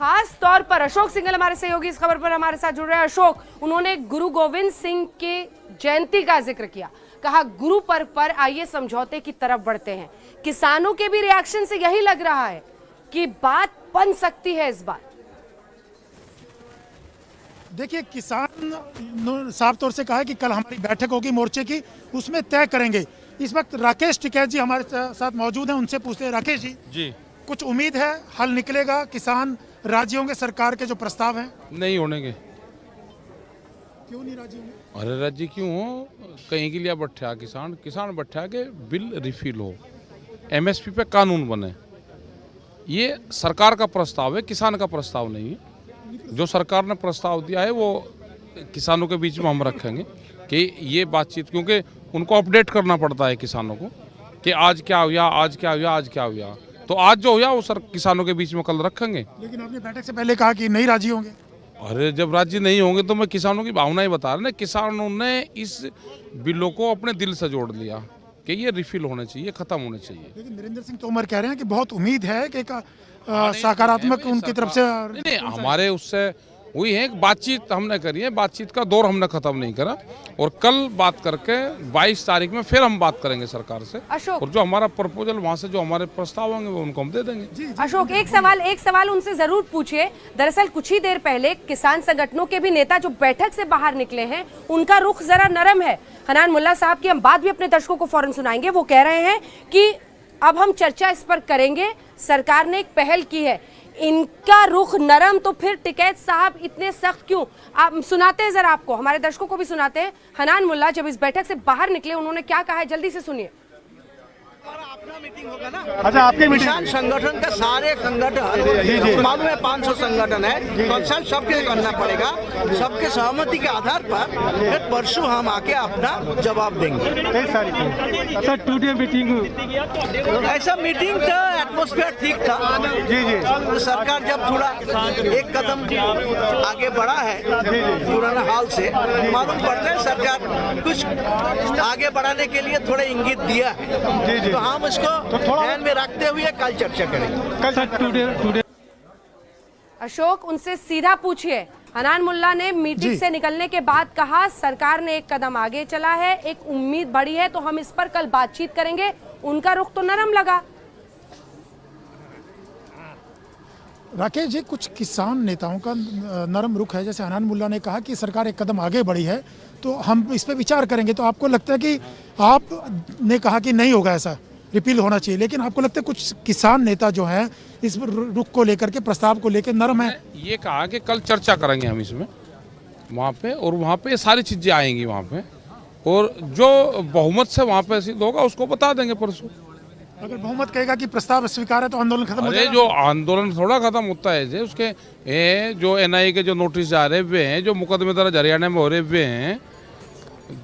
खास तौर पर अशोक सिंघल हमारे सहयोगी इस खबर पर हमारे साथ जुड़ रहे हैं। अशोक, उन्होंने गुरु गोविंद सिंह के जयंती का जिक्र किया, कहा गुरु पर्व पर आइए समझौते की तरफ बढ़ते हैं। किसानों के भी रिएक्शन से यही लग रहा है कि बात बन सकती है इस बार। देखिए, किसान साफ तौर से कहा है कि कल हमारी बैठक होगी मोर्चे की, उसमें तय करेंगे। इस वक्त राकेश टिकैत जी हमारे साथ मौजूद हैं, उनसे पूछते हैं। राकेश जी, कुछ उम्मीद है हल निकलेगा? किसान राजी होंगे सरकार के जो प्रस्ताव हैं? नहीं होने। क्यों नहीं राजी होंगे? अरे राज्य क्यों हो, कहीं के लिए बैठा किसान बैठा के बिल रिफिल हो, एमएसपी पे कानून बने। ये सरकार का प्रस्ताव है, किसान का प्रस्ताव नहीं है। जो सरकार ने प्रस्ताव दिया है वो किसानों के बीच में हम रखेंगे कि ये बातचीत, क्योंकि उनको अपडेट करना पड़ता है किसानों को कि आज क्या हुआ, आज क्या हुआ, आज क्या हुआ। तो आज जो हुआ वो किसानों के बीच में कल रखेंगे। लेकिन आपने बैठक से पहले कहा कि नहीं राजी होंगे। अरे जब राजी नहीं होंगे तो मैं किसानों की भावनाएं बता रहा ना। किसानों ने इस बिलों को अपने दिल से जोड़ लिया कि ये रिफिल होने चाहिए, खत्म होने चाहिए। लेकिन नरेंद्र सिंह तोमर कह रहे हैं कि बहुत उम्मीद है कि सकारात्मक उनकी तरफ से। नहीं, हमारे उससे हुई है बातचीत, हमने करी है। बातचीत का दौर हमने खत्म नहीं करा, और कल बात करके 22 तारीख में फिर हम बात करेंगे सरकार से। और जो हमारा प्रपोजल, वहाँ से जो हमारे प्रस्ताव होंगे वो उनको हम दे देंगे। अशोक, एक सवाल उनसे जरूर पूछिए। दरअसल कुछ ही देर पहले किसान संगठनों के भी नेता जो बैठक से बाहर निकले हैं, उनका रुख जरा नरम है। हनान मुल्ला साहब की हम बात भी अपने दर्शकों को फौरन सुनाएंगे। वो कह रहे हैं कि अब हम चर्चा इस पर करेंगे, सरकार ने एक पहल की है। इनका रुख नरम, तो फिर टिकैत साहब इतने सख्त क्यों? आप सुनाते हैं जरा, आपको, हमारे दर्शकों को भी सुनाते हैं। हनान मुल्ला जब इस बैठक से बाहर निकले, उन्होंने क्या कहा है, जल्दी से सुनिए। अपना मीटिंग होगा ना। अच्छा, आपके किसान संगठन का सारे संगठन, मालूम है 500 संगठन है, कंसल्ट सबके करना पड़ेगा। सबके सहमति के आधार पर फिर परसों हम आके अपना जवाब देंगे। अच्छा, टुडे मीटिंग ऐसा मीटिंग था, एटमॉस्फेयर ठीक था। तो सरकार जब थोड़ा एक कदम आगे बढ़ा है पुराना हाल से, मालूम पड़ता है सरकार कुछ आगे बढ़ाने के लिए थोड़ा इंगित दिया है। तो हम इसको ध्यान में रखते हुए कल चर्चा करेंगे। अशोक, उनसे सीधा पूछिए। हनान मुल्ला ने मीटिंग से निकलने के बाद कहा सरकार ने एक कदम आगे चला है, एक उम्मीद बढ़ी है, तो हम इस पर कल बातचीत करेंगे। उनका रुख तो नरम लगा। राकेश जी, कुछ किसान नेताओं का नरम रुख है। जैसे हनान मुल्ला ने कहा कि सरकार एक कदम आगे बढ़ी है तो हम इस पे विचार करेंगे। तो आपको लगता है कि आपने कहा कि नहीं होगा, ऐसा रिपील होना चाहिए, लेकिन आपको लगता है कुछ किसान नेता जो हैं इस रुख को लेकर के, प्रस्ताव को लेकर नरम है? ये कहा कि कल चर्चा करेंगे हम इसमें वहाँ पे, और वहाँ पे सारी चीज़ें आएंगी वहाँ पे, और जो बहुमत से वहाँ पे सिद्ध होगा उसको बता देंगे परसों। अगर बहुमत कहेगा कि प्रस्ताव स्वीकार है तो आंदोलन खत्म हो जाएगा? जो आंदोलन थोड़ा खत्म होता है, उसके जो एनआईए के जो नोटिस जा रहे हुए हैं, जो मुकदमे दर्ज हरियाणा में हो रहे हुए हैं,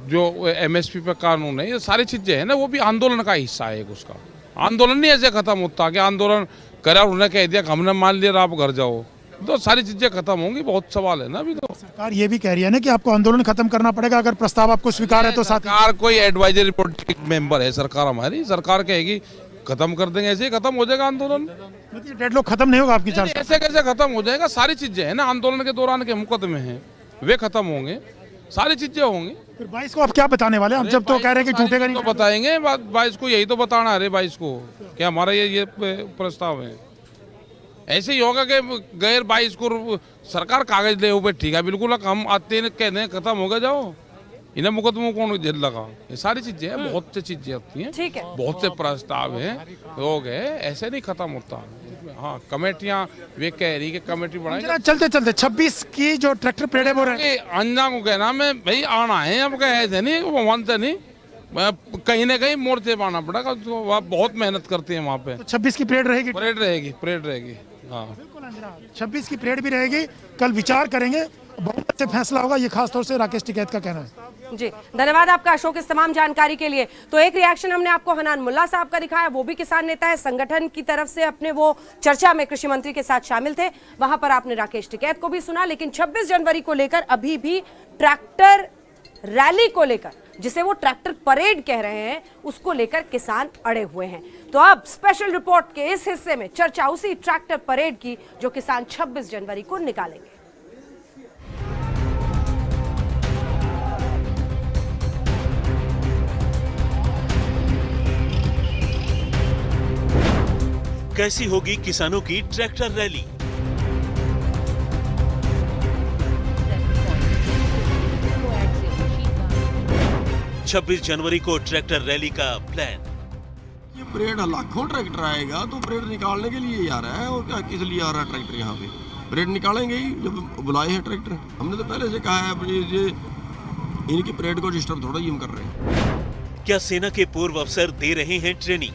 जो एमएसपी पे कानून है, ये सारी चीजें हैं ना, वो भी आंदोलन का हिस्सा है। उसका आंदोलन नहीं ऐसे खत्म होता कि आंदोलन करा, उन्होंने कह दिया हमने मान लिया आप घर जाओ, तो सारी चीजें खत्म होंगी। बहुत सवाल है ना अभी। तो सरकार ये भी कह रही है ना कि आपको आंदोलन खत्म करना पड़ेगा अगर प्रस्ताव आपको स्वीकार है तो। सरकार कोई एडवाइजरी बोर्ड मेंबर है सरकार हमारी, सरकार कहेगी खत्म कर देंगे, ऐसे ही खत्म हो जाएगा आंदोलन। डेडलॉक खत्म नहीं होगा आपकी चार्ज? ऐसे कैसे खत्म हो जाएगा? सारी चीजें है ना, आंदोलन के दौरान के मुकदमे हैं वे खत्म होंगे, सारी चीजें होंगी। फिर 22 को आप क्या बताने वाले हैं? हम जब तो कह रहे हैं कि टूटेगा नहीं, तो बताएंगे 22 को, यही तो बताना है 22 को कि हमारा ये प्रस्ताव है। ऐसे ही होगा कि गैर 22 को सरकार कागज ले बैठी है, बिल्कुल हम आते हैं कहते हैं खत्म हो गया जाओ, इन्हें मुकदमों कौन जेल लगा। ये सारी चीजें हैं, बहुत सी चीजें होती हैं, ठीक है, बहुत से प्रस्ताव हैं, लोग हैं, ऐसे नहीं खत्म होता। हाँ, कमेटियां वे कह रही कि कमेटी बढ़ाएंगे। चलते चलते 26 की जो ट्रैक्टर परेड है वो अंजा को कहना मैं भाई आना है, अब कहे थे नहीं, वो मानते नहीं, कहीं ना कहीं मोर्चे पे आना पड़ेगा। तो वहाँ बहुत मेहनत करती है वहाँ पे। 26 की परेड रहेगी? परेड रहेगी। हाँ, 26 की परेड भी रहेगी। कल विचार करेंगे, बहुत अच्छे फैसला होगा, ये खास तौर से राकेश टिकैत का कहना है। जी, धन्यवाद आपका अशोक इस तमाम जानकारी के लिए। तो एक रिएक्शन हमने आपको हनान मुल्ला साहब का दिखाया, वो भी किसान नेता है, संगठन की तरफ से अपने वो चर्चा में कृषि मंत्री के साथ शामिल थे, वहां पर आपने राकेश टिकैत को भी सुना। लेकिन 26 जनवरी को लेकर अभी भी ट्रैक्टर रैली को लेकर जिसे वो ट्रैक्टर परेड कह रहे हैं, उसको लेकर किसान अड़े हुए हैं। तो अब स्पेशल रिपोर्ट के इस हिस्से में चर्चा उसी ट्रैक्टर परेड की जो किसान 26 जनवरी को निकालेंगे। कैसी होगी किसानों की ट्रैक्टर रैली? छब्बीस जनवरी को ट्रैक्टर रैली का प्लान। ये परेड लाखों ट्रैक्टर आएगा तो परेड निकालने के लिए आ रहा है, और क्या किस लिए आ रहा है ट्रैक्टर यहाँ पे? परेड निकालेंगे ही जब बुलाए हैं ट्रैक्टर। हमने तो पहले से कहा है ये इनकी परेड को डिस्टर्ब थोड़ा ही हम कर रहे हैं। क्या सेना के पूर्व अफसर दे रहे हैं ट्रेनिंग?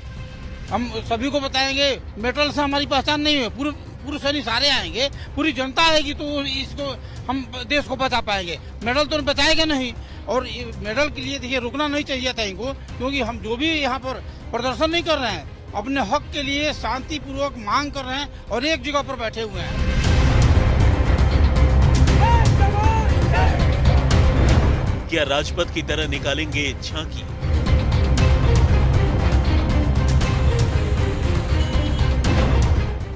हम सभी को बताएंगे मेडल से हमारी पहचान नहीं है, पूरे सैनिक सारे आएंगे, पूरी जनता आएगी तो इसको हम देश को बचा पाएंगे। मेडल तो बचाएंगे नहीं, और मेडल के लिए देखिए रुकना नहीं चाहिए था इनको, क्योंकि हम जो भी यहाँ पर प्रदर्शन नहीं कर रहे हैं, अपने हक के लिए शांतिपूर्वक मांग कर रहे हैं और एक जगह पर बैठे हुए हैं। क्या राजपथ की तरह निकालेंगे झांकी?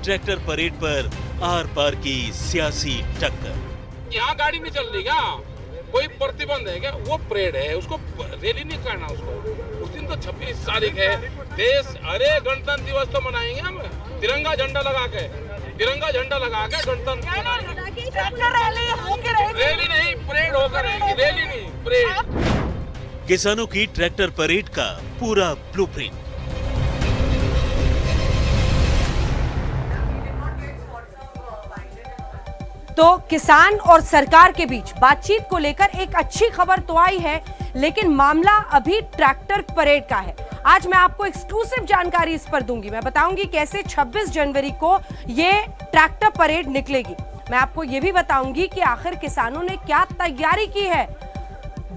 ट्रैक्टर परेड पर आर पार की सियासी टक्कर। यहाँ गाड़ी नहीं चल रही क्या? कोई प्रतिबंध है क्या? वो परेड है, उसको रैली नहीं करना। उसको उस दिन तो 26 तारीख है, देश अरे गणतंत्र दिवस तो मनाएंगे हम, तिरंगा झंडा लगा के गणतंत्र रैली नहीं परेड होकर रहेगी, रैली नहीं परेड। किसानों की ट्रैक्टर परेड का पूरा ब्लूप्रिंट। तो किसान और सरकार के बीच बातचीत को लेकर एक अच्छी खबर तो आई है, लेकिन मामला अभी ट्रैक्टर परेड का है। आज मैं आपको एक्सक्लूसिव जानकारी इस पर दूंगी। मैं बताऊंगी कैसे 26 जनवरी को ये ट्रैक्टर परेड निकलेगी। मैं आपको ये भी बताऊंगी कि आखिर किसानों ने क्या तैयारी की है।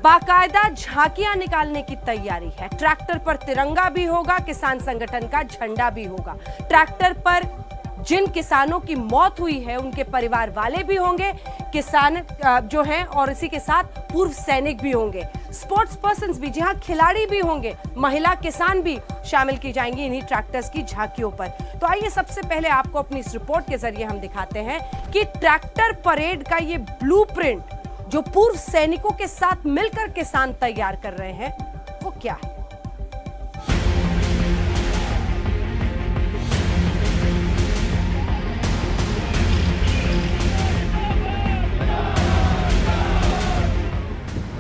बाकायदा झांकियां निकालने की तैयारी है। ट्रैक्टर पर तिरंगा भी होगा, किसान संगठन का झंडा भी होगा। ट्रैक्टर पर जिन किसानों की मौत हुई है उनके परिवार वाले भी होंगे, किसान जो हैं, और इसी के साथ पूर्व सैनिक भी होंगे, स्पोर्ट्स पर्सन्स भी, जहां खिलाड़ी भी होंगे, महिला किसान भी शामिल की जाएंगी इन्हीं ट्रैक्टर्स की झांकियों पर। तो आइए सबसे पहले आपको अपनी इस रिपोर्ट के जरिए हम दिखाते हैं कि ट्रैक्टर परेड का ये ब्लूप्रिंट जो पूर्व सैनिकों के साथ मिलकर किसान तैयार कर रहे हैं वो क्या है।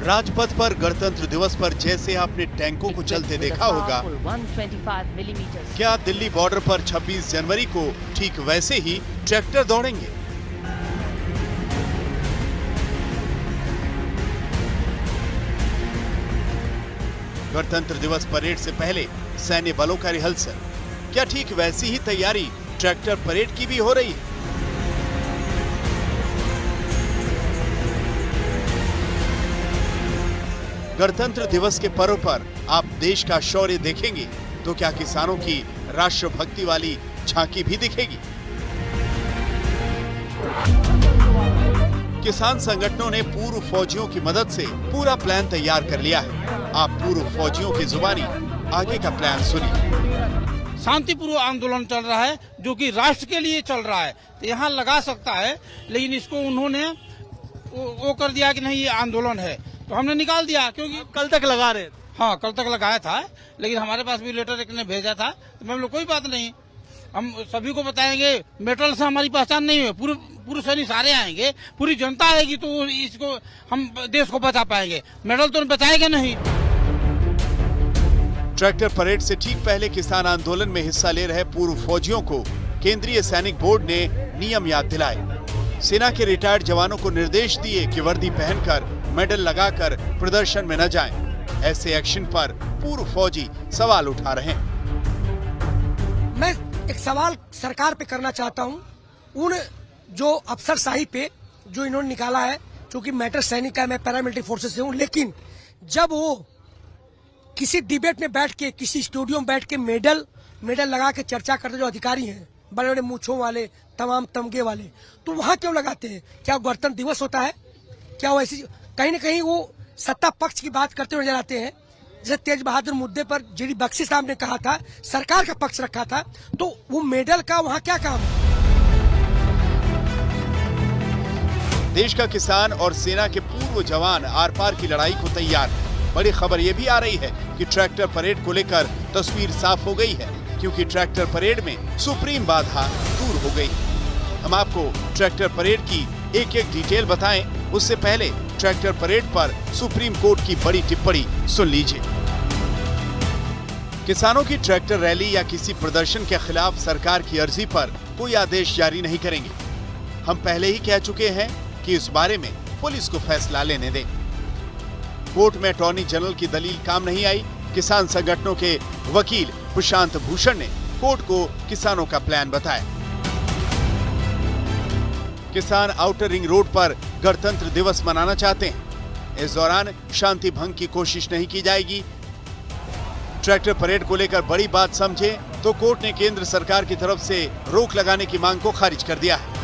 राजपथ पर गणतंत्र दिवस पर जैसे आपने टैंकों को चलते देखा होगा, 125 मिलीमीटर। क्या दिल्ली बॉर्डर पर 26 जनवरी को ठीक वैसे ही ट्रैक्टर दौड़ेंगे? गणतंत्र दिवस परेड से पहले सैन्य बलों का रिहर्सल, क्या ठीक वैसी ही तैयारी ट्रैक्टर परेड की भी हो रही है? गणतंत्र दिवस के पर्व पर आप देश का शौर्य देखेंगे तो क्या किसानों की राष्ट्रभक्ति वाली झांकी भी दिखेगी? किसान संगठनों ने पूर्व फौजियों की मदद से पूरा प्लान तैयार कर लिया है। आप पूर्व फौजियों की जुबानी आगे का प्लान सुनिए। शांतिपूर्व आंदोलन चल रहा है जो कि राष्ट्र के लिए चल रहा है, तो यहाँ लगा सकता है, लेकिन इसको उन्होंने वो कर दिया कि नहीं ये आंदोलन है, तो हमने निकाल दिया। क्योंकि कल तक लगा रहे थे। हाँ, कल तक लगाया था, लेकिन हमारे पास भी लेटर एक ने भेजा था, तो हम लोग कोई बात नहीं, हम सभी को बताएंगे मेडल से हमारी पहचान नहीं है, पूरे सैनिक सारे आएंगे, पूरी जनता आएगी तो इसको हम देश को बचा पाएंगे। मेडल तो बचाएंगे नहीं। ट्रैक्टर परेड से ठीक पहले किसान आंदोलन में हिस्सा ले रहे पूर्व फौजियों को केंद्रीय सैनिक बोर्ड ने नियम याद दिलाए। सेना के रिटायर्ड जवानों को निर्देश दिए कि वर्दी पहनकर मेडल लगाकर प्रदर्शन में न जाएं। ऐसे एक्शन पर पूर्व फौजी सवाल उठा रहे हैं। मैं एक सवाल सरकार पे करना चाहता हूं, उन जो अफसरशाही पे जो इन्होंने निकाला है, क्योंकि मैटर सैनिक का, मैं पैरामिलिट्री फोर्सेस से हूं, लेकिन जब वो किसी डिबेट में बैठ के, किसी स्टूडियो में बैठ के मेडल लगा के चर्चा करते जो अधिकारी हैं, बड़े बड़े मूछों वाले, तमाम तमगे वाले, तो वहां क्यों लगाते हैं? क्या गणतंत्र दिवस होता है? क्या वो ऐसी कहीं न कहीं वो सत्ता पक्ष की बात करते हुए नजर आते हैं। जैसे तेज बहादुर मुद्दे पर जीडी बख्शी साहब ने कहा था, सरकार का पक्ष रखा था, तो वो मेडल का वहाँ क्या काम है? देश का किसान और सेना के पूर्व जवान आर पार की लड़ाई को तैयार है। बड़ी खबर ये भी आ रही है कि ट्रैक्टर परेड को लेकर तस्वीर साफ हो गई है, क्योंकि ट्रैक्टर परेड में सुप्रीम बाधा दूर हो गई। हम आपको ट्रैक्टर परेड की एक एक डिटेल बताएं, उससे पहले ट्रैक्टर परेड पर सुप्रीम कोर्ट की बड़ी टिप्पणी सुन लीजिए। किसानों की ट्रैक्टर रैली या किसी प्रदर्शन के खिलाफ सरकार की अर्जी पर कोई आदेश जारी नहीं करेंगे। हम पहले ही कह चुके हैं कि इस बारे में पुलिस को फैसला लेने दें। कोर्ट में अटॉर्नी जनरल की दलील काम नहीं आई। किसान संगठनों के वकील प्रशांत भूषण ने कोर्ट को किसानों का प्लान बताया। किसान आउटर रिंग रोड पर गणतंत्र दिवस मनाना चाहते हैं। इस दौरान शांति भंग की कोशिश नहीं की जाएगी। ट्रैक्टर परेड को लेकर बड़ी बात समझे तो कोर्ट ने केंद्र सरकार की तरफ से रोक लगाने की मांग को खारिज कर दिया है।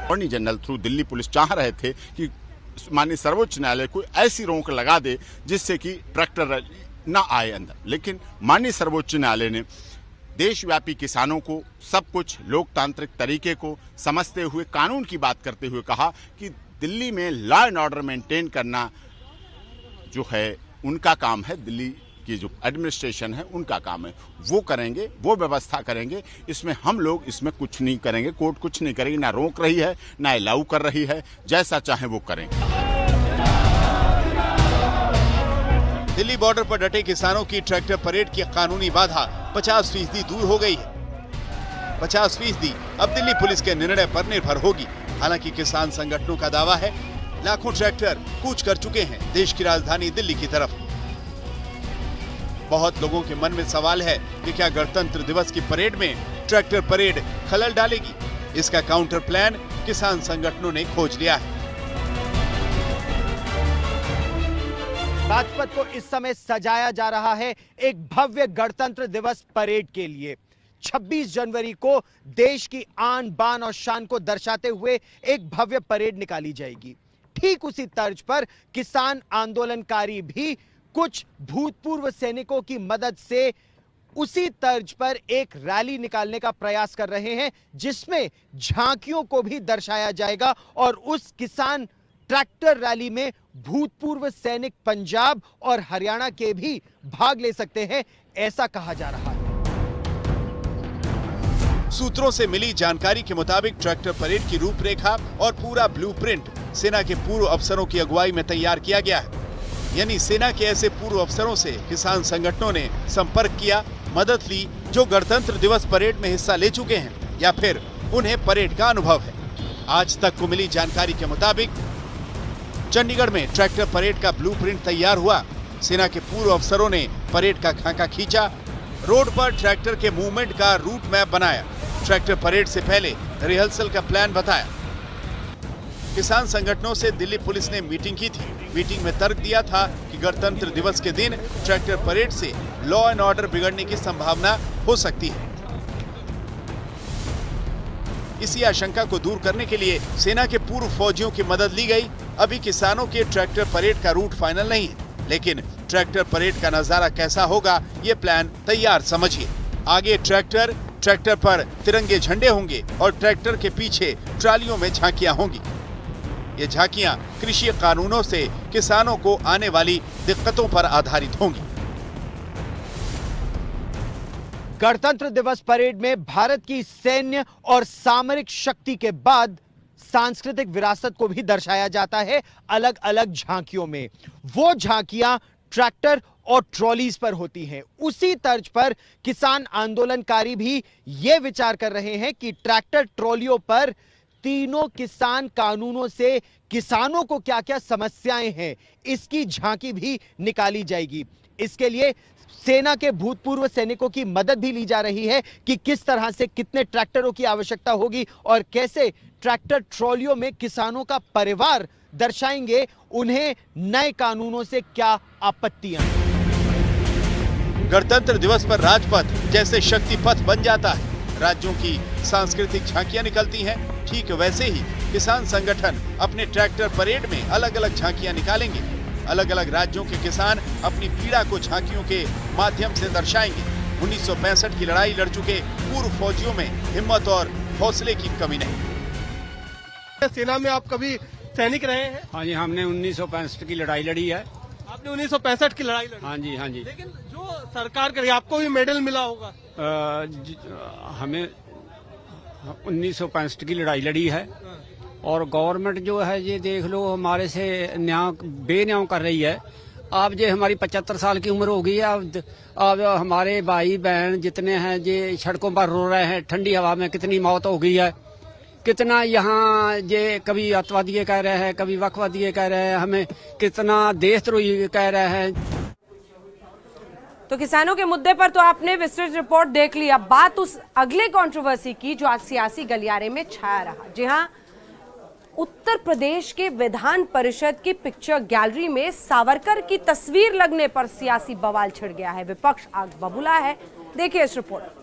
Attorney general through Delhi police चाह रहे थे कि माननीय सर्वोच्च न्यायालय कोई ऐसी रोक लगा दे जिससे कि ट्रैक्टर रैली न आए अंदर, लेकिन माननीय सर्वोच्च न्यायालय ने देशव्यापी किसानों को सब कुछ लोकतांत्रिक तरीके को समझते हुए कानून की बात करते हुए कहा कि दिल्ली में लॉ एंड ऑर्डर मेंटेन करना जो है उनका काम है, दिल्ली की जो एडमिनिस्ट्रेशन है उनका काम है, वो करेंगे, वो व्यवस्था करेंगे। इसमें हम लोग इसमें कुछ नहीं करेंगे, कोर्ट कुछ नहीं करेगी, ना रोक रही है ना अलाउ कर रही है, जैसा चाहे वो करेंगे। दिल्ली बॉर्डर पर डटे किसानों की ट्रैक्टर परेड की कानूनी बाधा 50% दूर हो गई है। 50% अब दिल्ली पुलिस के निर्णय पर निर्भर होगी। हालांकि किसान संगठनों का दावा है लाखों ट्रैक्टर कूच कर चुके हैं देश की राजधानी दिल्ली की तरफ। बहुत लोगों के मन में सवाल है कि क्या गणतंत्र दिवस की परेड में ट्रैक्टर परेड खलल डालेगी। इसका काउंटर प्लान किसान संगठनों ने खोज लिया है। राजपथ को इस समय सजाया जा रहा है एक भव्य गणतंत्र दिवस परेड के लिए। 26 जनवरी को देश की आन बान और शान को दर्शाते हुए एक भव्य परेड निकाली जाएगी। ठीक उसी तर्ज पर किसान आंदोलनकारी भी कुछ भूतपूर्व सैनिकों की मदद से उसी तर्ज पर एक रैली निकालने का प्रयास कर रहे हैं, जिसमें झांकियों को भी दर्शाया जाएगा और उस किसान ट्रैक्टर रैली में भूतपूर्व सैनिक पंजाब और हरियाणा के भी भाग ले सकते हैं, ऐसा कहा जा रहा है। सूत्रों से मिली जानकारी के मुताबिक ट्रैक्टर परेड की रूपरेखा और पूरा ब्लूप्रिंट सेना के पूर्व अफसरों की अगुवाई में तैयार किया गया है। यानी सेना के ऐसे पूर्व अफसरों से किसान संगठनों ने संपर्क किया, मदद ली, जो गणतंत्र दिवस परेड में हिस्सा ले चुके हैं या फिर उन्हें परेड का अनुभव है। आज तक को मिली जानकारी के मुताबिक चंडीगढ़ में ट्रैक्टर परेड का ब्लूप्रिंट तैयार हुआ। सेना के पूर्व अफसरों ने परेड का खाका खींचा, रोड पर ट्रैक्टर के मूवमेंट का रूट मैप बनाया, ट्रैक्टर परेड से पहले रिहर्सल का प्लान बताया। किसान संगठनों से दिल्ली पुलिस ने मीटिंग की थी। मीटिंग में तर्क दिया था कि गणतंत्र दिवस के दिन ट्रैक्टर परेड से लॉ एंड ऑर्डर बिगड़ने की संभावना हो सकती है। इसी आशंका को दूर करने के लिए सेना के पूर्व फौजियों की मदद ली गई। अभी किसानों के ट्रैक्टर परेड का रूट फाइनल नहीं है, लेकिन ट्रैक्टर परेड का नजारा कैसा होगा ये प्लान तैयार समझिए। आगे ट्रैक्टर पर तिरंगे झंडे होंगे और ट्रैक्टर के पीछे ट्रालियों में झांकियां होंगी। ये झांकियां कृषि कानूनों से किसानों को आने वाली दिक्कतों पर आधारित होंगी। गणतंत्र दिवस परेड में भारत की सैन्य और सामरिक शक्ति के बाद सांस्कृतिक विरासत को भी दर्शाया जाता है अलग अलग झांकियों में। वो झांकियां ट्रैक्टर और ट्रॉलीज पर होती हैं। उसी तर्ज पर किसान आंदोलनकारी भी ये विचार कर रहे हैं कि ट्रैक्टर ट्रॉलियों पर तीनों किसान कानूनों से किसानों को क्या क्या समस्याएं हैं, इसकी झांकी भी निकाली जाएगी। इसके लिए सेना के भूतपूर्व सैनिकों की मदद भी ली जा रही है कि किस तरह से कितने ट्रैक्टरों की आवश्यकता होगी और कैसे ट्रैक्टर ट्रॉलियों में किसानों का परिवार दर्शाएंगे, उन्हें नए कानूनों से क्या आपत्तियां। गणतंत्र दिवस पर राजपथ जैसे शक्ति पथ बन जाता है। राज्यों की सांस्कृतिक झांकियां निकलती हैं, ठीक वैसे ही किसान संगठन अपने ट्रैक्टर परेड में अलग अलग झांकियां निकालेंगे। अलग अलग राज्यों के किसान अपनी पीड़ा को झांकियों के माध्यम से दर्शाएंगे। 1965 की लड़ाई लड़ चुके पूर्व फौजियों में हिम्मत और हौसले की कमी नहीं। सेना में आप कभी सैनिक रहे हैं? हाँ जी, हमने 1965 की लड़ाई लड़ी है। आपने 1965 की लड़ाई लड़ी? हाँ जी, हाँ जी। लेकिन जो सरकार करी, आपको भी मेडल मिला होगा? हमें 1965 की लड़ाई लड़ी है और गवर्नमेंट जो है ये देख लो हमारे से न्याय बेन्याय कर रही है। अब जो हमारी 75 साल की उम्र हो गई है, अब हमारे भाई बहन जितने हैं ये सड़कों पर रो रहे हैं। ठंडी हवा में कितनी मौत हो गई है, कितना यहाँ ये कभी अतवादी कह रहे हैं, कभी वक्फवादी कह रहे हैं, हमें कितना देशद्रोही कह रहे हैं। तो किसानों के मुद्दे पर तो आपने विस्तृत रिपोर्ट देख ली। अब बात उस अगले कंट्रोवर्सी की जो आज सियासी गलियारे में छाया रहा। जी हाँ, उत्तर प्रदेश के विधान परिषद की पिक्चर गैलरी में सावरकर की तस्वीर लगने पर सियासी बवाल छिड़ गया है। विपक्ष आग बबूला है। देखिए इस रिपोर्ट।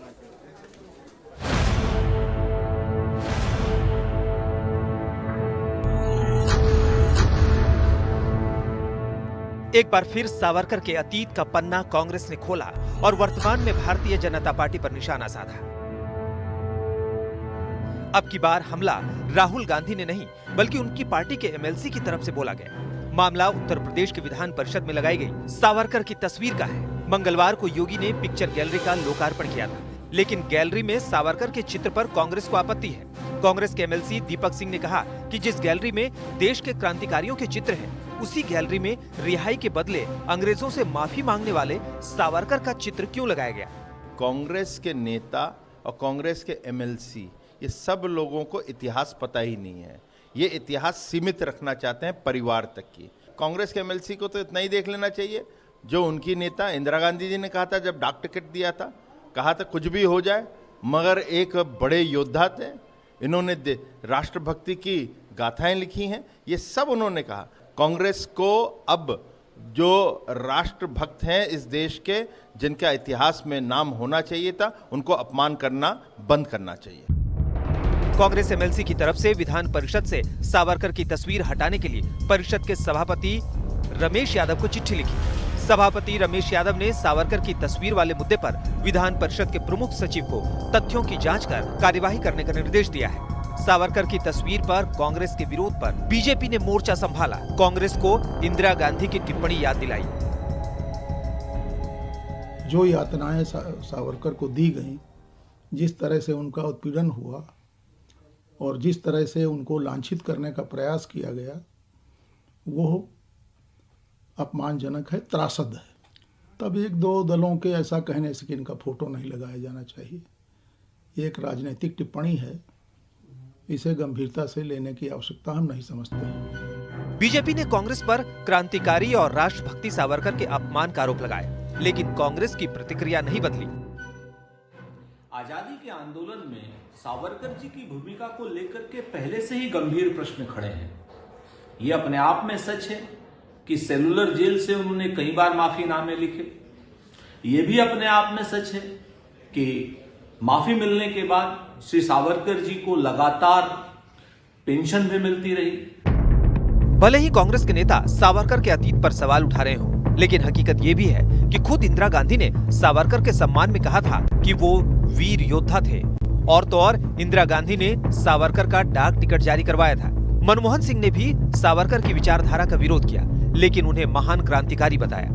एक बार फिर सावरकर के अतीत का पन्ना कांग्रेस ने खोला और वर्तमान में भारतीय जनता पार्टी पर निशाना साधा। अब की बार हमला राहुल गांधी ने नहीं बल्कि उनकी पार्टी के एमएलसी की तरफ से बोला गया। मामला उत्तर प्रदेश के विधान परिषद में लगाई गई सावरकर की तस्वीर का है। मंगलवार को योगी ने पिक्चर गैलरी का लोकार्पण किया था, लेकिन गैलरी में सावरकर के चित्र पर कांग्रेस को आपत्ति है। कांग्रेस के एमएलसी दीपक सिंह ने कहा कि जिस गैलरी में देश के क्रांतिकारियों के चित्र हैं, उसी गैलरी में रिहाई के बदले अंग्रेजों से माफी मांगने वाले सावरकर का चित्र क्यों लगाया गया? कांग्रेस के नेता और कांग्रेस के एमएलसी ये सब लोगों को इतिहास पता ही नहीं है। ये इतिहास सीमित रखना चाहते हैं परिवार तक की। कांग्रेस के एमएलसी को तो इतना ही देख लेना चाहिए जो उनकी नेता इंदिरा गांधी जी ने कहा था जब डाक टिकट दिया था, कहा था कुछ भी हो जाए मगर एक बड़े योद्धा थे, इन्होंने राष्ट्रभक्ति की गाथाएं लिखी हैं, ये सब उन्होंने कहा। कांग्रेस को अब जो राष्ट्रभक्त हैं इस देश के, जिनका इतिहास में नाम होना चाहिए था, उनको अपमान करना बंद करना चाहिए। कांग्रेस एमएलसी की तरफ से विधान परिषद से सावरकर की तस्वीर हटाने के लिए परिषद के सभापति रमेश यादव को चिट्ठी लिखी। सभापति रमेश यादव ने सावरकर की तस्वीर वाले मुद्दे पर विधान परिषद के प्रमुख सचिव को तथ्यों की जांच कर कार्यवाही करने का निर्देश दिया है। सावरकर की तस्वीर पर कांग्रेस के विरोध पर बीजेपी ने मोर्चा संभाला। कांग्रेस को इंदिरा गांधी की टिप्पणी याद दिलाई। जो यातनाएं सावरकर को दी गईं, जिस तरह से उनका उत्पीड़न हुआ और जिस तरह से उनको लांछित करने का प्रयास किया गया, वो अपमानजनक है, त्रासद है। तब एक दो दलों के ऐसा कहने से कि इनका फोटो नहीं लगाया जाना चाहिए, एक राजनीतिक टिप्पणी है, इसे गंभीरता से लेने की आवश्यकता हम नहीं समझते। बीजेपी ने कांग्रेस पर क्रांतिकारी और राष्ट्रभक्ति सावरकर के अपमान का आरोप लगाया, लेकिन कांग्रेस की प्रतिक्रिया नहीं बदली। आजादी के आंदोलन में सावरकर जी की भूमिका को लेकर के पहले से ही गंभीर प्रश्न खड़े हैं। ये अपने आप में सच है कि सेलुलर जेल से उन्होंने कई बार माफीनामे लिखे। ये भी अपने आप में सच है कि माफी मिलने के बाद श्री सावरकर जी को लगातार पेंशन भी मिलती रही। भले ही कांग्रेस के नेता सावरकर के अतीत पर सवाल उठा रहे हों, लेकिन हकीकत ये भी है कि खुद इंदिरा गांधी ने सावरकर के सम्मान में कहा था कि वो वीर योद्धा थे। और तो और इंदिरा गांधी ने सावरकर का डाक टिकट जारी करवाया था। मनमोहन सिंह ने भी सावरकर की विचारधारा का विरोध किया, लेकिन उन्हें महान क्रांतिकारी बताया।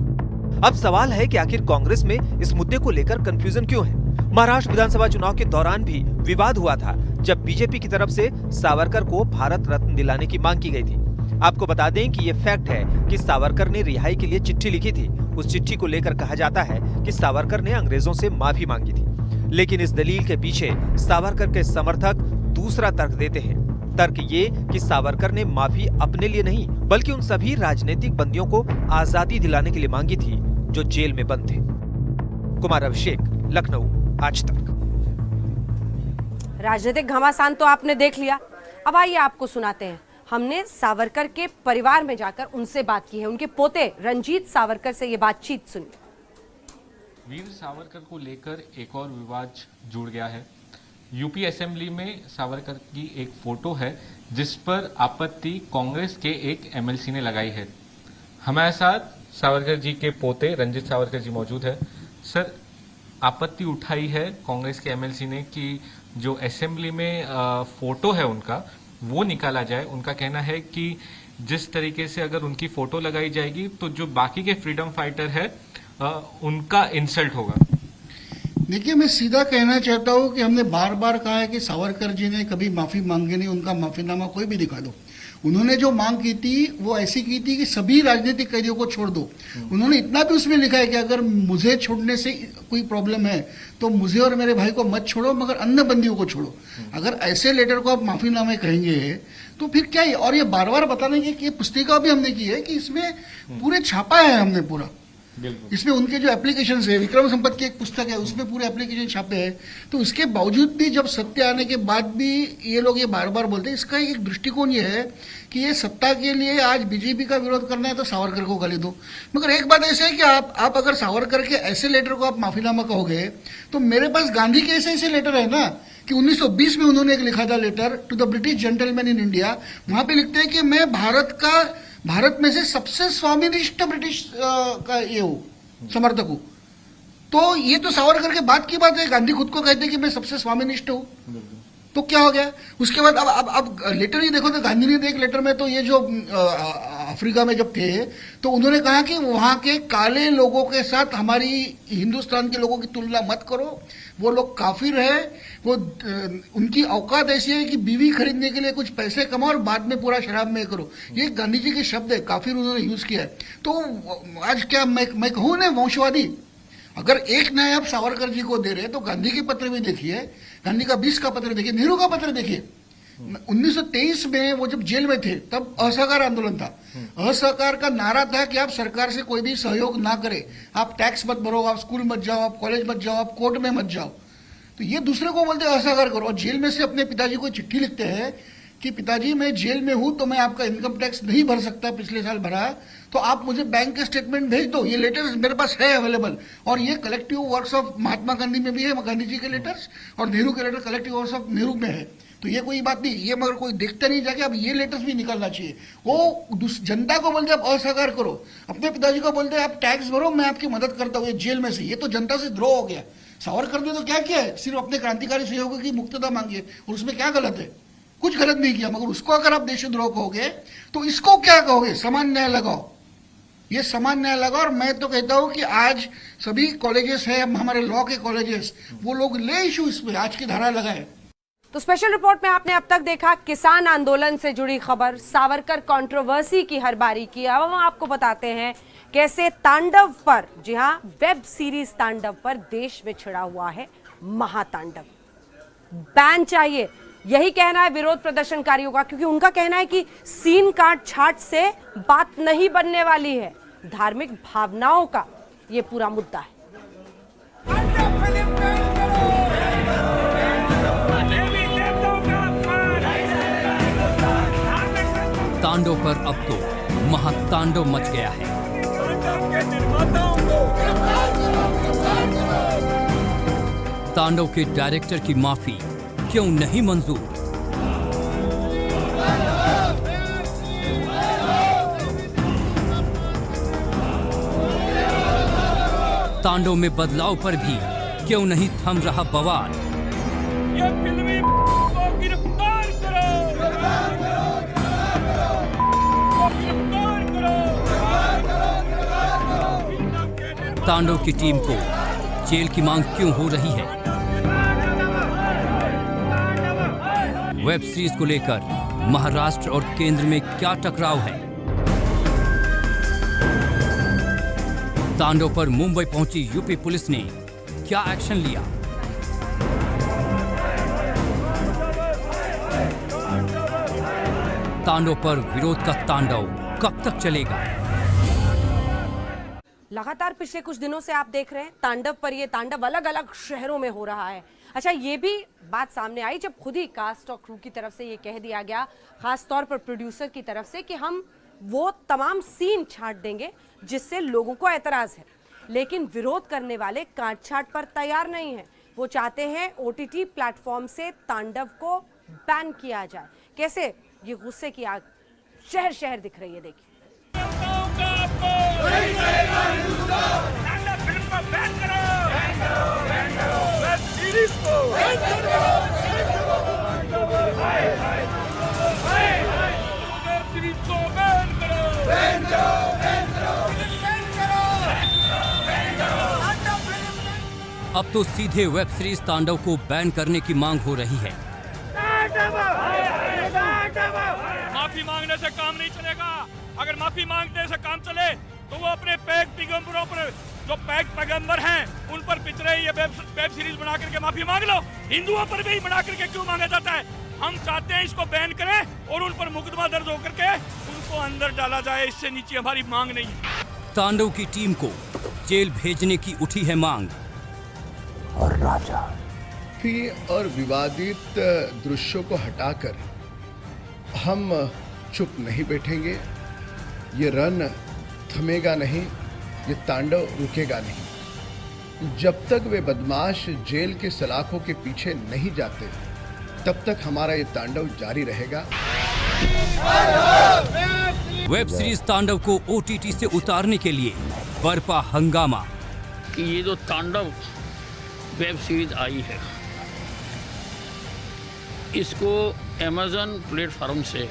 अब सवाल है कि आखिर कांग्रेस में इस मुद्दे को लेकर कंफ्यूजन क्यों है? महाराष्ट्र विधानसभा चुनाव के दौरान भी विवाद हुआ था, जब बीजेपी की तरफ से सावरकर को भारत रत्न दिलाने की मांग की गई थी। आपको बता दें कि ये फैक्ट है कि सावरकर ने रिहाई के लिए चिट्ठी लिखी थी। उस चिट्ठी को लेकर कहा जाता है कि सावरकर ने अंग्रेजों से माफी मांगी थी, लेकिन इस दलील के पीछे सावरकर के समर्थक दूसरा तर्क देते हैं। तर्क ये कि सावरकर ने माफी अपने लिए नहीं बल्कि उन सभी राजनीतिक बंदियों को आजादी दिलाने के लिए मांगी थी जो जेल में बंद थे। कुमार अभिषेक, लखनऊ, आज तक। राजनीतिक घमासान तो आपने देख लिया। अब आइए आपको सुनाते हैं। हमने सावरकर के परिवार में जाकर उनसे बात की है। उनके पोते रंजीत सावरकर से ये बातचीत सुनिए। वीर सावरकर को लेकर एक और विवाद जुड़ गया है। यूपी असेंबली में सावरकर की एक फोटो है जिस पर आपत्ति कांग्रेस के एक एमएलसी ने लगाई है। हमारे साथ सावरकर जी के पोते रंजीत सावरकर जी मौजूद है। सर, आपत्ति उठाई है कांग्रेस के एमएलसी ने कि जो असेंबली में फोटो है उनका वो निकाला जाए। उनका कहना है कि जिस तरीके से अगर उनकी फोटो लगाई जाएगी तो जो बाकी के फ्रीडम फाइटर है उनका इंसल्ट होगा। देखिए, मैं सीधा कहना चाहता हूं कि हमने बार बार कहा है कि सावरकर जी ने कभी माफी मांगी नहीं। उनका माफीनामा कोई भी दिखा दो। उन्होंने जो मांग की थी वो ऐसी की थी कि सभी राजनीतिक कैदियों को छोड़ दो। उन्होंने इतना भी उसमें लिखा है कि अगर मुझे छोड़ने से कोई प्रॉब्लम है तो मुझे और मेरे भाई को मत छोड़ो, मगर अन्य बंदियों को छोड़ो। अगर ऐसे लेटर को आप माफीनामे कहेंगे तो फिर क्या है। और ये बार बार बताने की कि पुस्तिका भी हमने की है कि इसमें पूरे छापा है हमने पूरा। इसमें उनके जो एप्लीकेशन है, विक्रम संपत की एक पुस्तक है, उसमें पूरे एप्लीकेशन छापे हैं। तो उसके बावजूद भी जब सत्य आने के बाद भी ये लोग ये बार बार बोलते हैं। इसका एक दृष्टिकोण ये है कि ये सत्ता के लिए आज बीजेपी का विरोध करना है तो सावरकर को गाली दो। मगर एक बात ऐसे है कि आप अगर सावरकर के ऐसे लेटर को आप माफीनामा कहोगे तो मेरे पास गांधी के ऐसे लेटर है ना कि 1920 में उन्होंने एक लिखा था letter to the British gentleman in India. वहां पे लिखते हैं कि मैं भारत में से सबसे स्वामिनिष्ठ ब्रिटिश का ये हूं, समर्थक हूं। तो ये तो सावरकर के बाद की बात है। गांधी खुद को कहते हैं कि मैं सबसे स्वामिनिष्ठ हूं। तो क्या हो गया उसके बाद। अब लेटर ही देखो तो गांधी ने एक लेटर में तो ये जो अफ्रीका में जब थे तो उन्होंने कहा कि वहां के काले लोगों के साथ हमारी हिंदुस्तान के लोगों की तुलना मत करो। वो लोग काफिर है, वो उनकी औकात ऐसी है कि बीवी खरीदने के लिए कुछ पैसे कमाओ और बाद में पूरा शराब में करो। ये गांधी जी के शब्द है, काफिर उन्होंने यूज किया है। तो आज क्या मैं कहूँ ना वंशवादी, अगर एक न्याय आप सावरकर जी को दे रहे तो गांधी के पत्र भी देखिए, गांधी का 20 का पत्र देखिए, नेहरू का पत्र देखिए। 1923 में वो जब जेल में थे तब असहकार आंदोलन था। असहकार का नारा था कि आप सरकार से कोई भी सहयोग ना करें, आप टैक्स मत भरो, आप स्कूल मत जाओ, आप कॉलेज मत जाओ, आप कोर्ट में मत जाओ। तो ये दूसरे को बोलते असहकार करो। और जेल में से अपने पिताजी को चिट्ठी लिखते हैं कि पिताजी मैं जेल में हूं तो मैं आपका इनकम टैक्स नहीं भर सकता, पिछले साल भरा, तो आप मुझे बैंक के स्टेटमेंट भेज दो। ये लेटर्स मेरे पास है अवेलेबल। और ये collective works of Mahatma Gandhi में भी है, गांधी जी के लेटर्स, और नेहरू के letter collective works of Nehru में है। तो ये कोई बात नहीं, ये मगर कोई देखता नहीं जाके अब ये लेटर्स भी निकलना चाहिए। वो जनता को बोलते आप असहकार करो, अपने पिताजी को बोलते आप टैक्स भरो, मैं आपकी मदद करता हूँ ये जेल में से। ये तो जनता से द्रोह हो गया। सावरकर ने तो क्या किया है, सिर्फ अपने क्रांतिकारी सहयोगियों की मुक्तता मांगी है और उसमें क्या गलत है, कुछ गलत नहीं किया। मगर उसको अगर आप देशद्रोह कहोगे तो इसको क्या कहोगे, समान न्याय लगाओ। ये समान न्याय लगाओ। और मैं तो कहता हूं कि आज सभी कॉलेजेस है, हमारे लॉ के कॉलेजेस, वो लोग ले इशू इसमें आज की धारा लगाए। तो स्पेशल रिपोर्ट में आपने अब तक देखा किसान आंदोलन से जुड़ी खबर, सावरकर कंट्रोवर्सी की हर बारी की। अब हम आपको बताते हैं कैसे तांडव पर, जी हां, वेब सीरीज तांडव पर देश में छिड़ा हुआ है महातांडव। बैन चाहिए, यही कहना है विरोध प्रदर्शनकारियों का, क्योंकि उनका कहना है कि सीन काट छाट से बात नहीं बनने वाली है। धार्मिक भावनाओं का ये पूरा मुद्दा है। तांडव पर अब तो महातांडव मच गया है। तांडव के डायरेक्टर की माफी क्यों नहीं मंजूर? तांडव में बदलाव पर भी क्यों नहीं थम रहा बवाल? ये फिल्मी को गिरफ्तार करो, तांडव की टीम को जेल की मांग क्यों हो रही है? वेब सीरीज को लेकर महाराष्ट्र और केंद्र में क्या टकराव है? तांडव पर मुंबई पहुंची यूपी पुलिस ने क्या एक्शन लिया? तांडव पर विरोध का तांडव कब तक चलेगा? लगातार पिछले कुछ दिनों से आप देख रहे हैं तांडव पर ये तांडव अलग अलग शहरों में हो रहा है। अच्छा, ये भी बात सामने आई जब खुद ही कास्ट और क्रू की तरफ से ये कह दिया गया, खास तौर पर प्रोड्यूसर की तरफ से, कि हम वो तमाम सीन छांट देंगे जिससे लोगों को एतराज है। लेकिन विरोध करने वाले काट छांट पर तैयार नहीं है। वो चाहते हैं OTT प्लेटफॉर्म से तांडव को बैन किया जाए। कैसे ये गुस्से की आग शहर शहर दिख रही है, देखिए। अब तो सीधे वेब सीरीज तांडव को बैन करने की मांग हो रही है। माफी मांगने से काम नहीं चलेगा। अगर माफी मांगने से काम चले तो वो अपने पैक पैगंबरों पर, जो पैक पैगंबर हैं, उन पर पिछड़े ये वेब सीरीज बना करके माफी मांग लो। हिंदुओं पर भी बना करके क्यों मांगा जाता है? हम चाहते हैं इसको बैन करें और उन पर मुकदमा दर्ज होकर के उनको अंदर डाला जाए। इससे नीचे हमारी मांग नहीं है। तांडव की टीम को जेल भेजने की उठी है मांग। और राजा और विवादित दृश्यों को हटाकर हम चुप नहीं बैठेंगे। ये रन थमेगा नहीं, ये तांडव रुकेगा नहीं। जब तक वे बदमाश जेल के सलाखों के पीछे नहीं जाते, तब तक हमारा ये तांडव जारी रहेगा। वेब सीरीज तांडव को OTT से उतारने के लिए बरपा हंगामा। ये जो तांडव वेब सीरीज आई है, इसको Amazon प्लेटफॉर्म से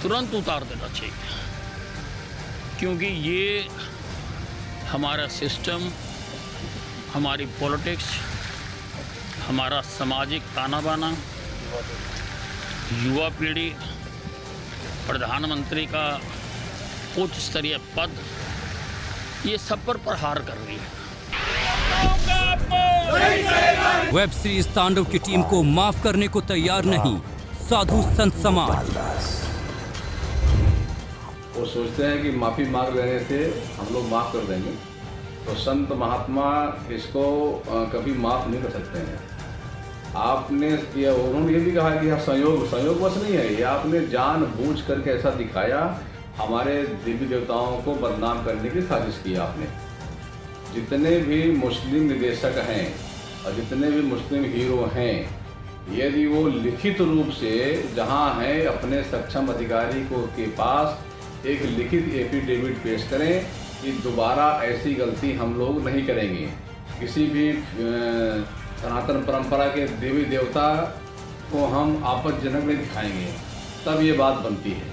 तुरंत उतार देना चाहिए, क्योंकि ये हमारा सिस्टम, हमारी पॉलिटिक्स, हमारा सामाजिक ताना बाना, युवा पीढ़ी, प्रधानमंत्री का उच्च स्तरीय पद, ये सब पर प्रहार कर रही है। वेब सीरीज तांडव की टीम को माफ करने को तैयार नहीं साधु संत समाज। वो सोचते हैं कि माफी मांग लेने से हम लोग माफ कर देंगे, तो संत महात्मा इसको कभी माफ नहीं कर सकते हैं। आपने किया, उन्होंने ये भी कहा कि यह संयोग बस नहीं है, ये आपने जानबूझ करके ऐसा दिखाया, हमारे देवी देवताओं को बदनाम करने की साजिश की आपने। जितने भी मुस्लिम निर्देशक हैं और जितने भी मुस्लिम हीरो हैं, यदि वो लिखित रूप से जहां है अपने सक्षम अधिकारी को के पास एक लिखित एफिडेविट पेश करें कि दोबारा ऐसी गलती हम लोग नहीं करेंगे, किसी भी सनातन परंपरा के देवी देवता को हम आपत्तिजनक नहीं दिखाएंगे, तब ये बात बनती है।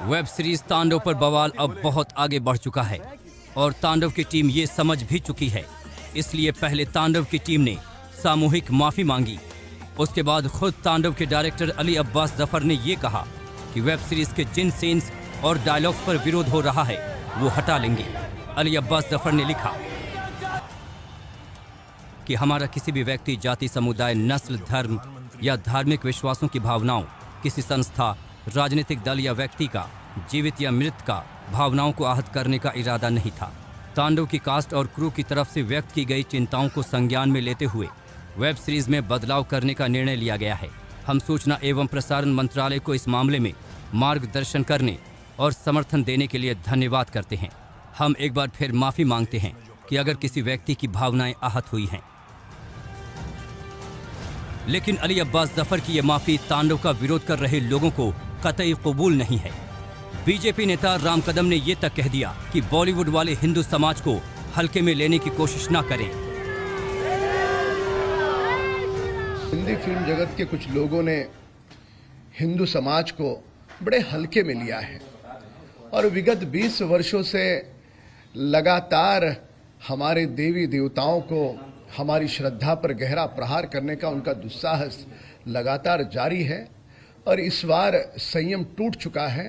वेब सीरीज तांडव पर बवाल अब बहुत आगे बढ़ चुका है और तांडव की टीम ये समझ भी चुकी है। इसलिए पहले तांडव की टीम ने सामूहिक माफी मांगी। उसके बाद खुद तांडव के डायरेक्टर अली अब्बास जफर ने ये कहा कि वेब सीरीज के जिन सीन्स और डायलॉग्स पर विरोध हो रहा है वो हटा लेंगे। अली अब्बास जफर ने लिखा कि हमारा किसी भी व्यक्ति, जाति, समुदाय, नस्ल, धर्म या धार्मिक विश्वासों की भावनाओं, किसी संस्था, राजनीतिक दल या व्यक्ति का, जीवित या मृत का, भावनाओं को आहत करने का इरादा नहीं था। तांडव की कास्ट और क्रू की तरफ से व्यक्त की गई चिंताओं को संज्ञान में लेते हुए वेब सीरीज में बदलाव करने का निर्णय लिया गया है। हम सूचना एवं प्रसारण मंत्रालय को इस मामले में मार्गदर्शन करने और समर्थन देने के लिए धन्यवाद करते हैं। हम एक बार फिर माफी मांगते हैं कि अगर किसी व्यक्ति की भावनाएं आहत हुई हैं। लेकिन अली अब्बास जफर की यह माफी तांडव का विरोध कर रहे लोगों को कतई कबूल नहीं है। बीजेपी नेता राम कदम ने यह तक कह दिया कि बॉलीवुड वाले हिंदू समाज को हल्के में लेने की कोशिश न करें। हिंदी फिल्म जगत के कुछ लोगों ने हिंदू समाज को बड़े हल्के में लिया है और विगत 20 वर्षों से लगातार हमारे देवी देवताओं को, हमारी श्रद्धा पर गहरा प्रहार करने का उनका दुस्साहस लगातार जारी है और इस बार संयम टूट चुका है।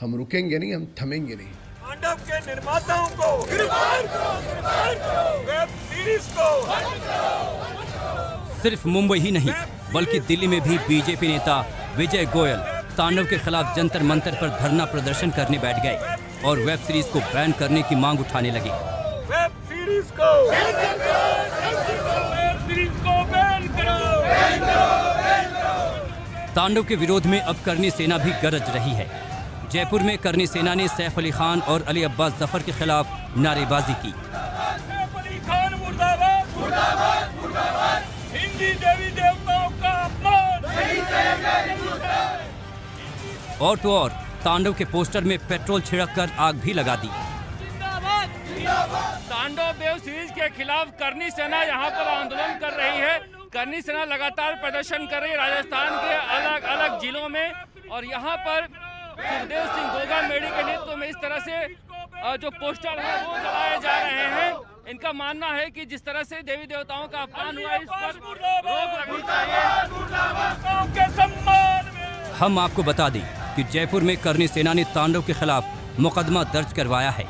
हम रुकेंगे नहीं, हम थमेंगे नहीं। तांडव के निर्माताओं को गिरफ्तार करो, वेब सीरीज को। सिर्फ मुंबई ही नहीं बल्कि दिल्ली में भी बीजेपी नेता विजय गोयल तांडव के खिलाफ जंतर मंतर पर धरना प्रदर्शन करने बैठ गए और वेब सीरीज को बैन करने की मांग उठाने लगे। वेब सीरीज को बैन करो। तांडव के विरोध में अब करनी सेना भी गरज रही है। जयपुर में करनी सेना ने सैफ अली खान और अली अब्बास जफर के खिलाफ नारेबाजी की। हिंदी देवी देवताओं का अपमान नहीं और तो और तांडव के पोस्टर में पेट्रोल छिड़ककर आग भी लगा दी। तांडव वेब सीरीज के खिलाफ करनी सेना यहाँ पर आंदोलन कर रही है। करनी सेना लगातार प्रदर्शन कर रही है राजस्थान के अलग अलग जिलों में, और यहाँ पर सुखदेव सिंह गोगा मेड़ी के नेतृत्व में इस तरह से जो पोस्टर है वो जलाए जा रहे हैं। इनका मानना है कि जिस तरह से देवी देवताओं का अपमान हुआ इस पर रोक लगनी चाहिए। हम आपको बता दें कि जयपुर में करनी सेना ने तांडव के खिलाफ मुकदमा दर्ज करवाया है।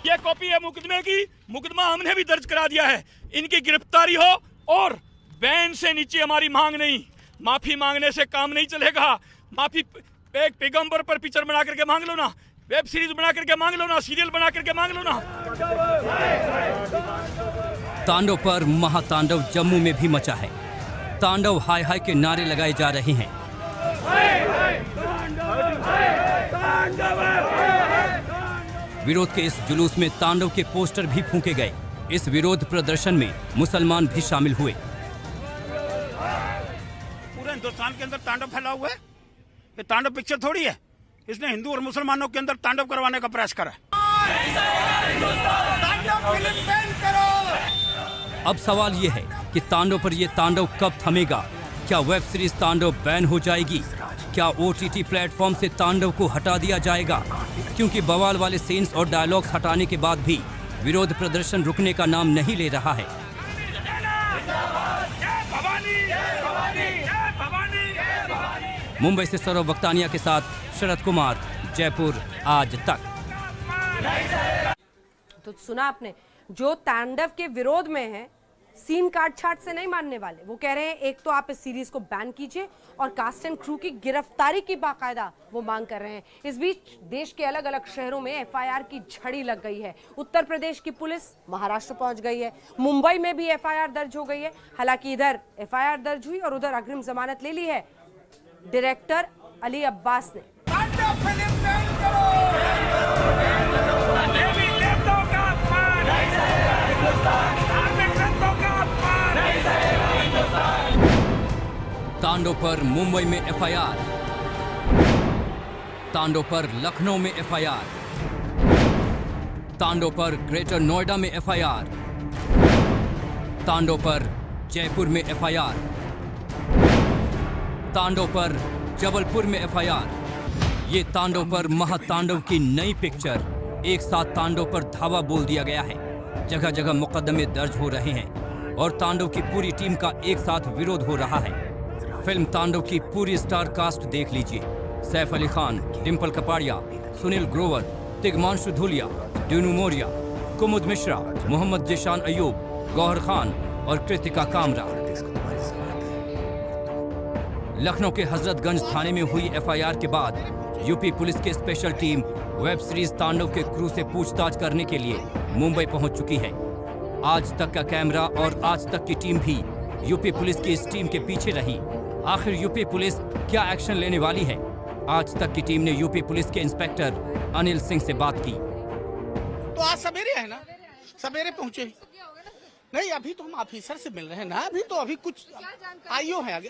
ये कॉपी है मुकदमे की, मुकदमा हमने भी दर्ज करा दिया है। इनकी गिरफ्तारी हो और बैन से नीचे हमारी मांग नहीं। माफी मांगने से काम नहीं चलेगा। माफी एक पैगंबर पर पिक्चर बना करके मांग लो ना, वेब सीरीज बना करके मांग लो ना, सीरियल बना करके मांग लो ना। तांडव पर महातांडव जम्मू में भी मचा है। तांडव हाय हाय के नारे लगाए जा रहे हैं। विरोध के इस जुलूस में तांडव के पोस्टर भी फूंके गए। इस विरोध प्रदर्शन में मुसलमान भी शामिल हुए। पूरे हिंदुस्तान के अंदर तांडव फैला हुआ है। ये तांडव पिक्चर थोड़ी है, इसने हिंदू और मुसलमानों के अंदर तांडव करवाने का प्रयास करा। अब सवाल ये है कि तांडव पर ये तांडव कब थमेगा? क्या वेब सीरीज तांडव बैन हो जाएगी? क्या OTT प्लेटफॉर्म से तांडव को हटा दिया जाएगा? क्योंकि बवाल वाले सीन्स और डायलॉग्स हटाने के बाद भी विरोध प्रदर्शन रुकने का नाम नहीं ले रहा है। मुंबई से सौरभ वक्तानिया के साथ शरद कुमार, जयपुर आज तक। तो सुना आपने, जो तांडव के विरोध में है सीन काट छाट से नहीं मानने वाले। वो कह रहे हैं एक तो आप इस सीरीज को बैन कीजिए और कास्ट एंड क्रू की गिरफ्तारी की बाकायदा वो मांग कर रहे हैं। इस बीच देश के अलग अलग शहरों में FIR की झड़ी लग गई है। उत्तर प्रदेश की पुलिस महाराष्ट्र पहुंच गई है। मुंबई में भी FIR दर्ज हो गई है। हालांकि इधर FIR दर्ज हुई और उधर अग्रिम जमानत ले ली है डायरेक्टर अली अब्बास ने। तांडव पर मुंबई में FIR, तांडव पर लखनऊ में FIR, तांडव पर ग्रेटर नोएडा में FIR, तांडव पर जयपुर में FIR, तांडव पर जबलपुर में FIR। ये तांडव पर महातांडव की नई पिक्चर। एक साथ तांडव पर धावा बोल दिया गया है। जगह जगह मुकदमे दर्ज हो रहे हैं और तांडव की पूरी टीम का एक साथ विरोध हो रहा है। फिल्म तांडव की पूरी स्टार कास्ट देख लीजिए। सैफ अली खान, डिम्पल कपाड़िया, सुनील ग्रोवर, तिग्मांशु धूलिया, डीनू मौर्य, कुमुद मिश्रा, मोहम्मद जिशान अयूब, गौहर खान और कृतिका कामरा। लखनऊ के हजरतगंज थाने में हुई FIR के बाद यूपी पुलिस की स्पेशल टीम वेब सीरीज तांडव के क्रू से पूछताछ करने के लिए मुंबई पहुंच चुकी है। आज तक का कैमरा और आज तक की टीम भी यूपी पुलिस की इस टीम के पीछे रही। आखिर यूपी पुलिस क्या एक्शन लेने वाली है? आज तक की टीम ने यूपी पुलिस के इंस्पेक्टर अनिल सिंह से बात की। तो आज सवेरे है ना, सवेरे पहुंचे नहीं। अभी तो हम ऑफिसर से मिल रहे हैं ना। अभी कुछ आईओ है आगे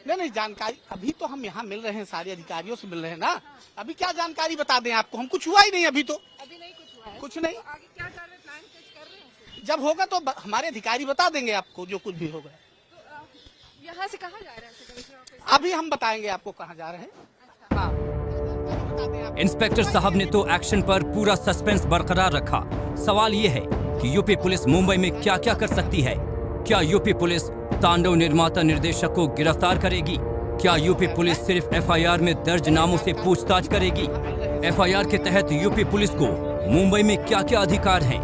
नहीं जानकारी। अभी तो हम यहाँ मिल रहे हैं, सारे अधिकारियों से मिल रहे हैं ना। अभी क्या जानकारी बता दें आपको? हम कुछ हुआ ही नहीं अभी तो। अभी नहीं कुछ हुआ है। कुछ नहीं। आगे क्या कर रहे हैं? प्लान कर रहे हैं। जब होगा तो हमारे अधिकारी बता देंगे आपको जो कुछ भी होगा। तो यहाँ से कहाँ जा रहे हैं? अभी हम बताएंगे आपको कहाँ जा रहे हैं। हाँ। इंस्पेक्टर साहब ने तो एक्शन पर पूरा सस्पेंस बरकरार रखा। सवाल ये है कि यूपी पुलिस मुंबई में क्या क्या कर सकती है? क्या यूपी पुलिस तांडव निर्माता निर्देशक को गिरफ्तार करेगी? क्या यूपी पुलिस सिर्फ FIR में दर्ज नामों से पूछताछ करेगी? FIR के तहत यूपी पुलिस को मुंबई में क्या क्या अधिकार हैं?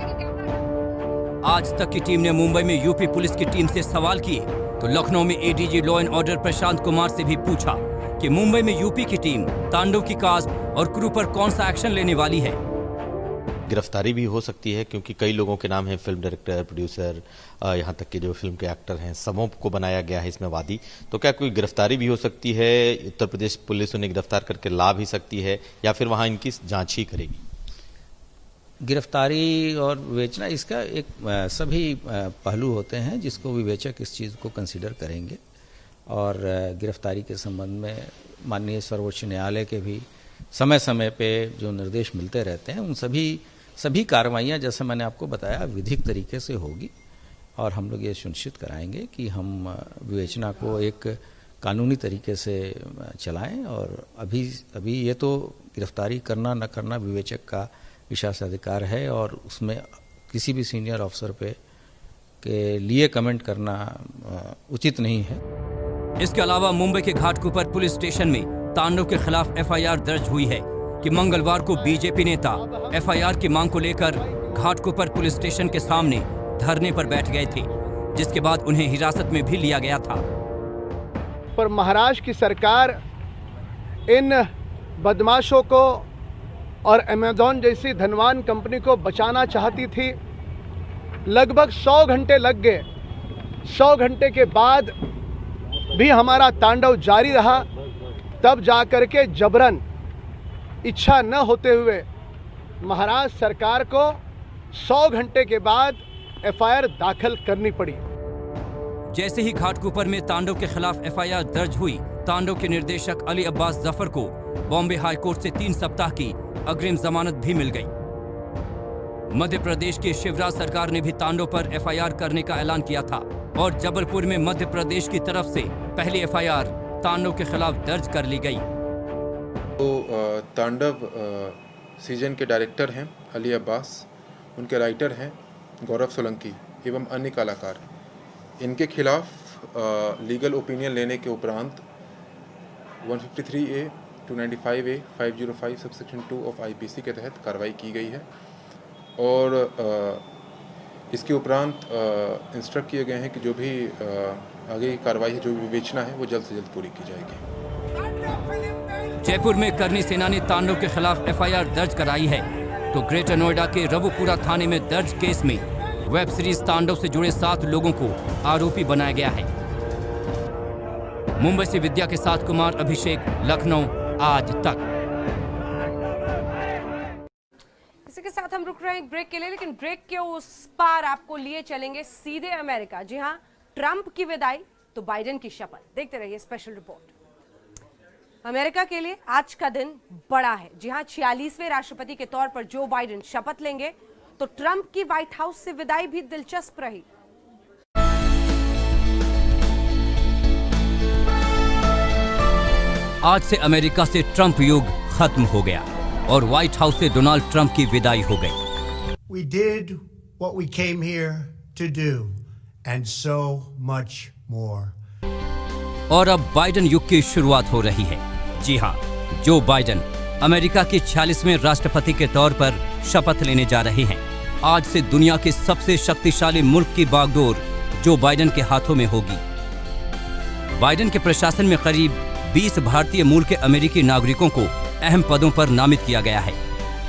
आज तक की टीम ने मुंबई में यूपी पुलिस की टीम से सवाल किए तो लखनऊ में ADG law and order Prashant Kumar से भी पूछा कि मुंबई में यूपी की टीम तांडव की कास्ट और क्रू पर कौन सा एक्शन लेने वाली है। गिरफ्तारी भी हो सकती है क्योंकि कई लोगों के नाम हैं, फिल्म डायरेक्टर, प्रोड्यूसर, यहाँ तक कि जो फिल्म के एक्टर हैं, सबों को बनाया गया है इसमें वादी। तो क्या कोई गिरफ्तारी भी हो सकती है? उत्तर प्रदेश पुलिस उन्हें गिरफ्तार करके ला भी सकती है या फिर वहाँ इनकी जांच ही करेगी? गिरफ्तारी और विवेचना इसका एक सभी पहलू होते हैं जिसको विवेचक इस चीज़ को कंसीडर करेंगे और गिरफ्तारी के संबंध में माननीय सर्वोच्च न्यायालय के भी समय समय पे जो निर्देश मिलते रहते हैं उन सभी कार्रवाइयाँ जैसे मैंने आपको बताया विधिक तरीके से होगी और हम लोग ये सुनिश्चित कराएंगे कि हम विवेचना को एक कानूनी तरीके से चलाएं और अभी ये तो गिरफ्तारी करना न करना विवेचक का विशेषाधिकार है और उसमें किसी भी सीनियर अफसर पे के लिए कमेंट करना उचित नहीं है। इसके अलावा मुंबई के घाटकोपर पुलिस स्टेशन में तांडव के खिलाफ एफआईआर दर्ज हुई है कि मंगलवार को बीजेपी नेता एफआईआर की मांग को लेकर घाटकोपर पुलिस स्टेशन के सामने धरने पर बैठ गए थे, जिसके बाद उन्हें हिरासत में भी लिया गया था। पर महाराष्ट्र की सरकार इन बदमाशों को और अमेज़न जैसी धनवान कंपनी को बचाना चाहती थी। लगभग 100 घंटे लग गए। 100 घंटे के बाद भी हमारा तांडव जारी रहा, तब जाकर के जबरन इच्छा न होते हुए महाराष्ट्र सरकार को 100 घंटे के बाद एफआईआर दाखिल करनी पड़ी। जैसे ही घाटकोपर में तांडव के खिलाफ एफआईआर दर्ज हुई, तांडव के निर्देशक अली अब्बास जफर को बॉम्बे हाई कोर्ट से 3 सप्ताह की अग्रिम जमानत भी मिल गई। मध्य प्रदेश की शिवराज सरकार ने भी तांडव पर एफआईआर करने का ऐलान किया था और जबलपुर में मध्य प्रदेश की तरफ से पहली एफआईआर तांडव के खिलाफ दर्ज कर ली गई। तो तांडव सीजन के डायरेक्टर हैं अली अब्बास, उनके राइटर हैं गौरव सोलंकी एवं अन्य कलाकार। इनके खिलाफ लीगल ओपिनियन लेने के उपरांत 153A 295A 505 subsection 2 of IPC के तहत कार्रवाई की गई है और इसके उपरांत इंस्ट्रक्ट किए गए हैं कि जो भी आगे की कार्रवाई है, जो भी विवेचना है, वो जल्द से जल्द पूरी की जाएगी। जयपुर में करनी सेना ने तांडव के खिलाफ एफआईआर दर्ज कराई है, तो ग्रेटर नोएडा के रवुपुरा थाने में दर्ज केस में वेब सीरीज तांडव से जुड़े 7 लोगों को आरोपी बनाया गया है। मुंबई से विद्या के साथ कुमार अभिषेक, लखनऊ, आज तक। इसी के साथ हम रुक रहे हैं एक ब्रेक के लिए, लेकिन ब्रेक के उस पार आपको लिए चलेंगे सीधे अमेरिका। जी हां, ट्रंप की विदाई तो बाइडेन की शपथ। देखते रहिए स्पेशल रिपोर्ट। अमेरिका के लिए आज का दिन बड़ा है। जी हां, 46वें राष्ट्रपति के तौर पर जो बाइडेन शपथ लेंगे, तो ट्रंप की व्हाइट हाउस से विदाई भी दिलचस्प रही। आज से अमेरिका से ट्रंप युग खत्म हो गया और व्हाइट हाउस से डोनाल्ड ट्रंप की विदाई हो गई। We did what we came here to do and so much more. और अब बाइडेन युग की शुरुआत हो रही है। जी हां, जो बाइडेन अमेरिका के 46वें राष्ट्रपति के तौर पर शपथ लेने जा रहे हैं। आज से दुनिया के सबसे शक्तिशाली मुल्क की बागडोर जो बाइडेन के हाथों में होगी। बाइडेन के प्रशासन में करीब 20 भारतीय मूल के अमेरिकी नागरिकों को अहम पदों पर नामित किया गया है।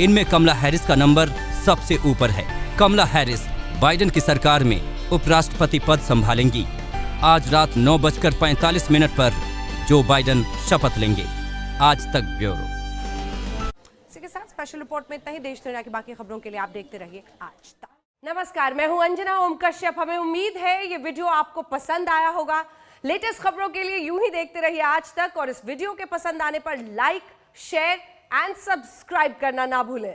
इनमें कमला हैरिस का नंबर सबसे ऊपर है। कमला हैरिस बाइडेन की सरकार में उपराष्ट्रपति पद संभालेंगी। आज रात 9:45 पर जो बाइडेन शपथ लेंगे। आज तक ब्यूरो। इसी के साथ स्पेशल रिपोर्ट में इतना ही। देश दुनिया की बाकी खबरों के लिए आप देखते रहिए आज तक। नमस्कार, मैं हूं अंजना ओम कश्यप। हमें उम्मीद है ये वीडियो आपको पसंद आया होगा। लेटेस्ट खबरों के लिए यूं ही देखते रहिए आज तक और इस वीडियो के पसंद आने पर लाइक, शेयर एंड सब्सक्राइब करना ना भूलें।